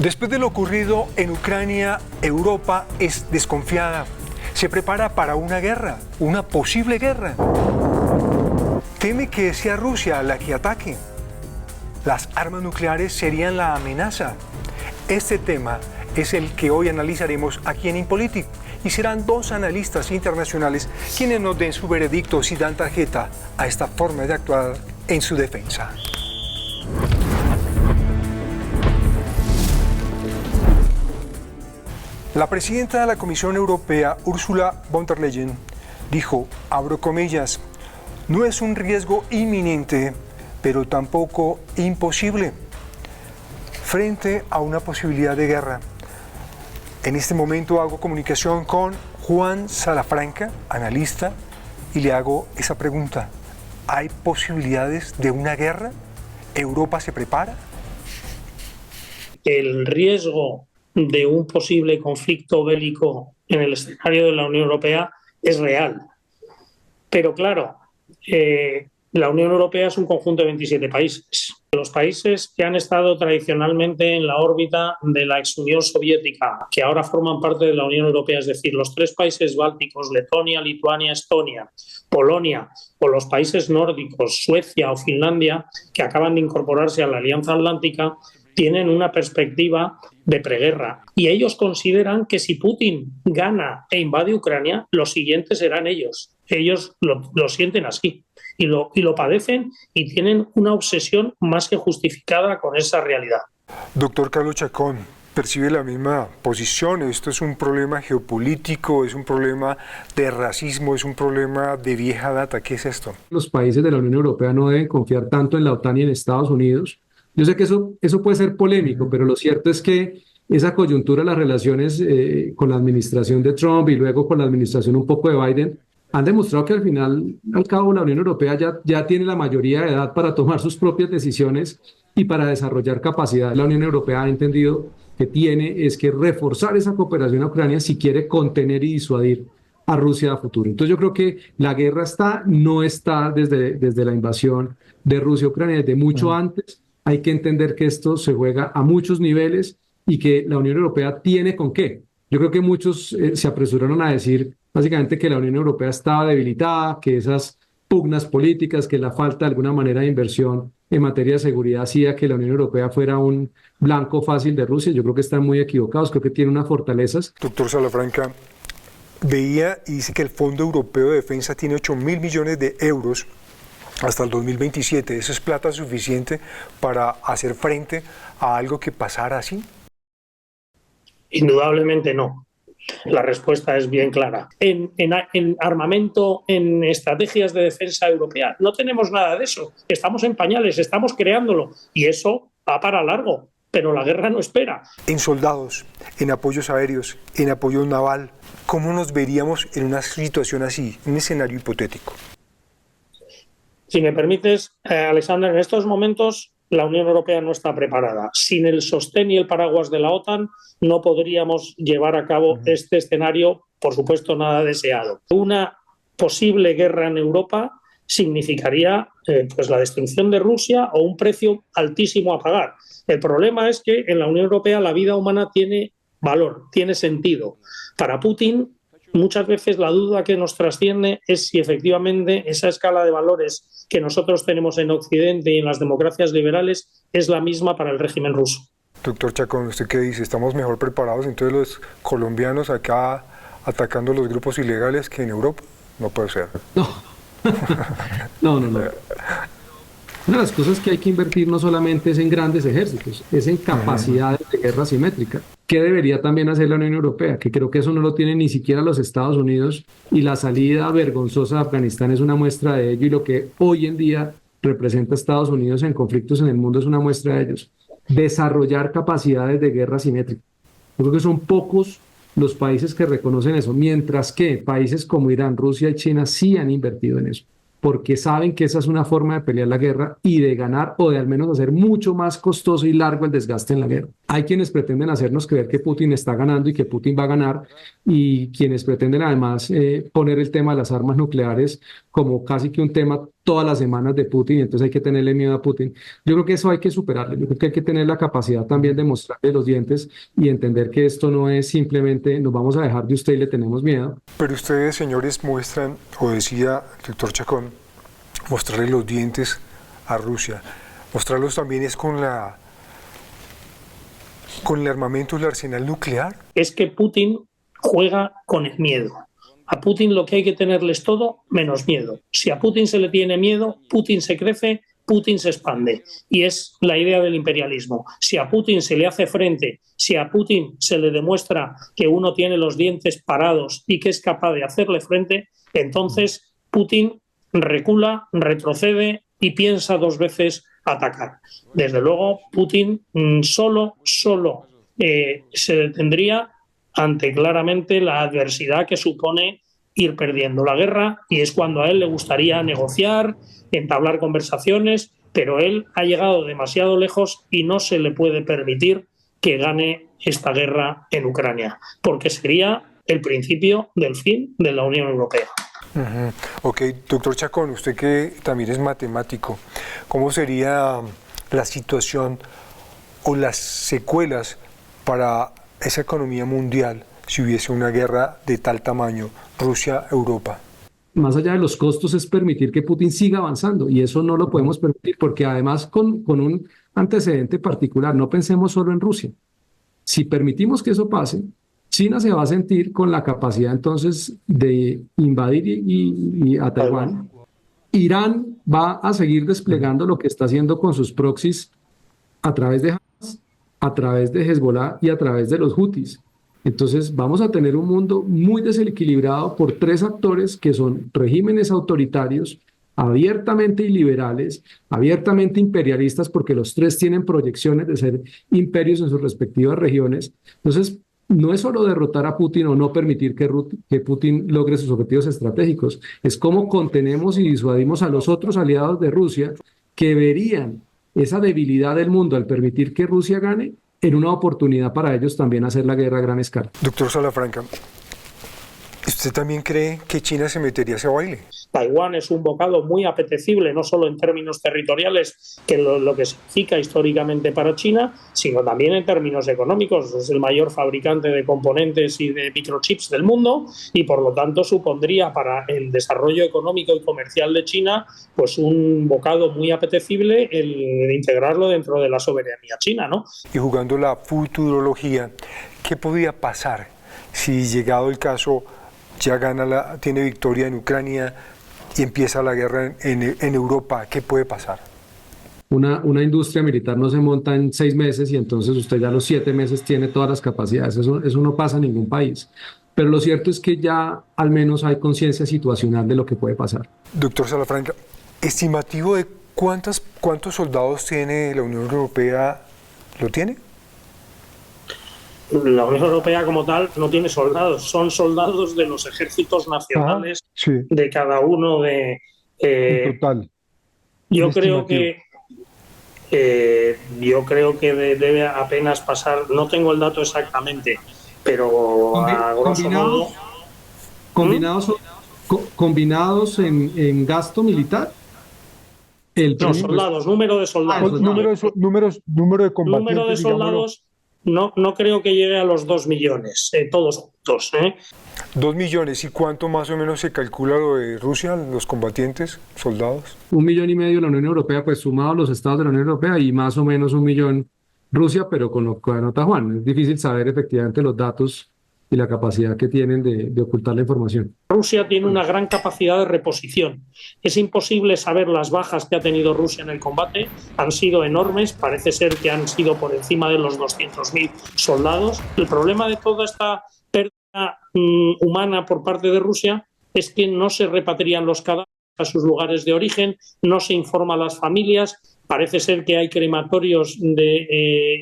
Después de lo ocurrido en Ucrania, Europa es desconfiada. Se prepara para una guerra, una posible guerra. Teme que sea Rusia la que ataque. Las armas nucleares serían la amenaza. Este tema es el que hoy analizaremos aquí en Impolitic y serán dos analistas internacionales quienes nos den su veredicto si dan tarjeta a esta forma de actuar en su defensa. La presidenta de la Comisión Europea, Ursula von der Leyen, dijo, abro comillas, no es un riesgo inminente, pero tampoco imposible, frente a una posibilidad de guerra. En este momento hago comunicación con Juan Salafranca, analista, y le hago esa pregunta. ¿Hay posibilidades de una guerra? ¿Europa se prepara? El riesgo de un posible conflicto bélico en el escenario de la Unión Europea es real. Pero claro, la Unión Europea es un conjunto de 27 países. Los países que han estado tradicionalmente en la órbita de la ex Unión Soviética, que ahora forman parte de la Unión Europea, es decir, los tres países bálticos, Letonia, Lituania, Estonia, Polonia, o los países nórdicos, Suecia o Finlandia, que acaban de incorporarse a la Alianza Atlántica, tienen una perspectiva de preguerra. Y ellos consideran que si Putin gana e invade Ucrania, los siguientes serán ellos. Ellos lo sienten así y lo padecen y tienen una obsesión más que justificada con esa realidad. Doctor Carlos Chacón, ¿percibe la misma posición? ¿Esto es un problema geopolítico, es un problema de racismo, es un problema de vieja data? ¿Qué es esto? Los países de la Unión Europea no deben confiar tanto en la OTAN y en Estados Unidos. Yo sé que eso puede ser polémico, pero lo cierto es que esa coyuntura, las relaciones con la administración de Trump y luego con la administración un poco de Biden, han demostrado que al cabo, la Unión Europea ya tiene la mayoría de edad para tomar sus propias decisiones y para desarrollar capacidad. La Unión Europea ha entendido que tiene que reforzar esa cooperación a Ucrania si quiere contener y disuadir a Rusia a futuro. Entonces yo creo que la guerra no está desde la invasión de Rusia a Ucrania, desde mucho antes. Hay que entender que esto se juega a muchos niveles y que la Unión Europea tiene con qué. Yo creo que muchos se apresuraron a decir básicamente que la Unión Europea estaba debilitada, que esas pugnas políticas, que la falta de alguna manera de inversión en materia de seguridad hacía que la Unión Europea fuera un blanco fácil de Rusia. Yo creo que están muy equivocados, creo que tiene unas fortalezas. Doctor Salafranca, veía y dice que el Fondo Europeo de Defensa tiene 8.000 millones de euros hasta el 2027. ¿Eso es plata suficiente para hacer frente a algo que pasara así? Indudablemente no. La respuesta es bien clara. En armamento, en estrategias de defensa europea, no tenemos nada de eso. Estamos en pañales, estamos creándolo y eso va para largo, pero la guerra no espera. En soldados, en apoyos aéreos, en apoyo naval, ¿cómo nos veríamos en una situación así, un escenario hipotético? Si me permites, Alexander, en estos momentos la Unión Europea no está preparada. Sin el sostén y el paraguas de la OTAN no podríamos llevar a cabo este escenario, por supuesto, nada deseado. Una posible guerra en Europa significaría pues la destrucción de Rusia o un precio altísimo a pagar. El problema es que en la Unión Europea la vida humana tiene valor, tiene sentido. Para Putin, muchas veces la duda que nos trasciende es si efectivamente esa escala de valores que nosotros tenemos en Occidente y en las democracias liberales es la misma para el régimen ruso. Doctor Chacón, ¿usted qué dice? ¿Estamos mejor preparados entonces los colombianos acá atacando los grupos ilegales que en Europa? No puede ser. No. Una de las cosas que hay que invertir no solamente es en grandes ejércitos, es en capacidades de guerra simétrica. ¿Qué debería también hacer la Unión Europea? Que creo que eso no lo tienen ni siquiera los Estados Unidos, y la salida vergonzosa de Afganistán es una muestra de ello, y lo que hoy en día representa Estados Unidos en conflictos en el mundo es una muestra de ellos. Desarrollar capacidades de guerra simétrica. Yo creo que son pocos los países que reconocen eso, mientras que países como Irán, Rusia y China sí han invertido en eso, porque saben que esa es una forma de pelear la guerra y de ganar, o de al menos hacer mucho más costoso y largo el desgaste en la guerra. Hay quienes pretenden hacernos creer que Putin está ganando y que Putin va a ganar, y quienes pretenden además poner el tema de las armas nucleares como casi que un tema todas las semanas de Putin, y entonces hay que tenerle miedo a Putin. Yo creo que eso hay que superarlo. Yo creo que hay que tener la capacidad también de mostrarle los dientes y entender que esto no es simplemente nos vamos a dejar de usted y le tenemos miedo. Pero ustedes, señores, muestran, o decía el doctor Chacón, mostrarle los dientes a Rusia. Mostrarlos también es con el armamento, el arsenal nuclear. Es que Putin juega con el miedo. A Putin lo que hay que tenerles todo menos miedo. Si a Putin se le tiene miedo, Putin se crece, Putin se expande. Y es la idea del imperialismo. Si a Putin se le hace frente, si a Putin se le demuestra que uno tiene los dientes parados y que es capaz de hacerle frente, entonces Putin recula, retrocede y piensa dos veces atacar. Desde luego, Putin solo se detendría ante claramente la adversidad que supone ir perdiendo la guerra, y es cuando a él le gustaría negociar, entablar conversaciones, pero él ha llegado demasiado lejos y no se le puede permitir que gane esta guerra en Ucrania, porque sería el principio del fin de la Unión Europea. Ok, doctor Chacón, usted que también es matemático, ¿cómo sería la situación o las secuelas para esa economía mundial si hubiese una guerra de tal tamaño, Rusia-Europa? Más allá de los costos es permitir que Putin siga avanzando, y eso no lo podemos permitir porque además con un antecedente particular, no pensemos solo en Rusia. Si permitimos que eso pase, China se va a sentir con la capacidad entonces de invadir y a Taiwán. Irán va a seguir desplegando lo que está haciendo con sus proxies a través de Hamas, a través de Hezbollah y a través de los Houthis. Entonces vamos a tener un mundo muy desequilibrado por tres actores que son regímenes autoritarios, abiertamente iliberales, abiertamente imperialistas, porque los tres tienen proyecciones de ser imperios en sus respectivas regiones. Entonces, no es solo derrotar a Putin o no permitir que Putin logre sus objetivos estratégicos, es cómo contenemos y disuadimos a los otros aliados de Rusia que verían esa debilidad del mundo al permitir que Rusia gane en una oportunidad para ellos también hacer la guerra a gran escala. Doctor Salafranca, ¿usted también cree que China se metería a ese baile? Taiwán es un bocado muy apetecible, no solo en términos territoriales, que lo que significa históricamente para China, sino también en términos económicos. Es el mayor fabricante de componentes y de microchips del mundo, y por lo tanto supondría para el desarrollo económico y comercial de China pues un bocado muy apetecible el integrarlo dentro de la soberanía china, ¿no? Y jugando la futurología, ¿qué podría pasar si, llegado el caso, ya tiene victoria en Ucrania y empieza la guerra en Europa? ¿Qué puede pasar? Una industria militar no se monta en 6 meses y entonces usted ya a los 7 meses tiene todas las capacidades. Eso no pasa en ningún país. Pero lo cierto es que ya al menos hay conciencia situacional de lo que puede pasar. Doctor Salafranca, ¿estimativo de cuántos soldados tiene la Unión Europea? ¿Lo tiene? La Unión Europea como tal no tiene soldados, son soldados de los ejércitos nacionales de cada uno de... en total. Yo creo que debe apenas pasar, no tengo el dato exactamente, pero a grosso modo... ¿Combinados en gasto militar? No, soldados, número de soldados. Número de combatientes. Número de soldados, no creo que llegue a los 2 millones, todos juntos. 2 millones, ¿y cuánto más o menos se calcula lo de Rusia, los combatientes, soldados? 1,5 millones la Unión Europea, pues sumado los estados de la Unión Europea, y más o menos 1 millón Rusia, pero con lo que anota Juan. Es difícil saber efectivamente los datos y la capacidad que tienen de ocultar la información. Rusia tiene una gran capacidad de reposición. Es imposible saber las bajas que ha tenido Rusia en el combate. Han sido enormes, parece ser que han sido por encima de los 200.000 soldados. El problema de toda esta pérdida humana por parte de Rusia es que no se repatrian los cadáveres a sus lugares de origen, no se informa a las familias. Parece ser que hay crematorios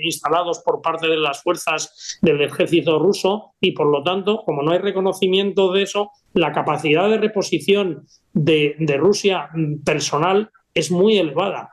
instalados por parte de las fuerzas del ejército ruso, y por lo tanto, como no hay reconocimiento de eso, la capacidad de reposición de Rusia personal es muy elevada.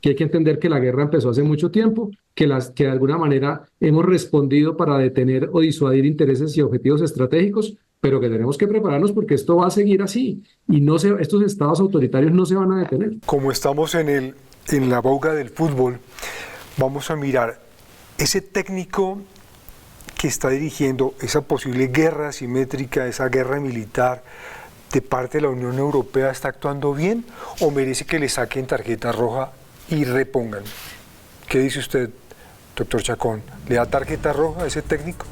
que hay que entender que la guerra empezó hace mucho tiempo, que de alguna manera hemos respondido para detener o disuadir intereses y objetivos estratégicos, pero que tenemos que prepararnos porque esto va a seguir así y estos estados autoritarios no se van a detener. Como estamos en la boga del fútbol, vamos a mirar ese técnico que está dirigiendo esa posible guerra asimétrica, esa guerra militar de parte de la Unión Europea. ¿Está actuando bien o merece que le saquen tarjeta roja y repongan? ¿Qué dice usted, doctor Chacón? ¿Le da tarjeta roja a ese técnico?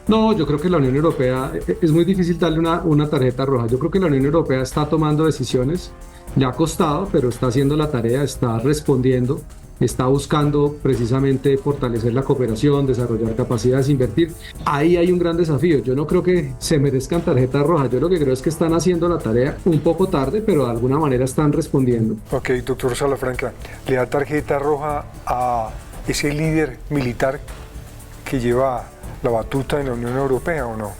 No, yo creo que la Unión Europea, es muy difícil darle una tarjeta roja. Yo creo que la Unión Europea está tomando decisiones, le ha costado, pero está haciendo la tarea, está respondiendo, está buscando precisamente fortalecer la cooperación, desarrollar capacidades, invertir. Ahí hay un gran desafío. Yo no creo que se merezcan tarjeta roja. Yo lo que creo es que están haciendo la tarea un poco tarde, pero de alguna manera están respondiendo. Ok, doctor Salafranca, ¿le da tarjeta roja a ese líder militar que lleva la batuta en la Unión Europea o no?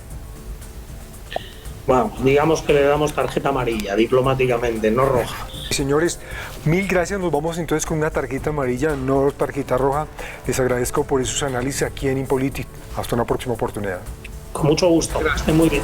Bueno, digamos que le damos tarjeta amarilla, diplomáticamente, no roja. Señores, mil gracias. Nos vamos entonces con una tarjeta amarilla, no tarjeta roja. Les agradezco por esos análisis aquí en Impolitic. Hasta una próxima oportunidad. Con mucho gusto. Estén muy bien.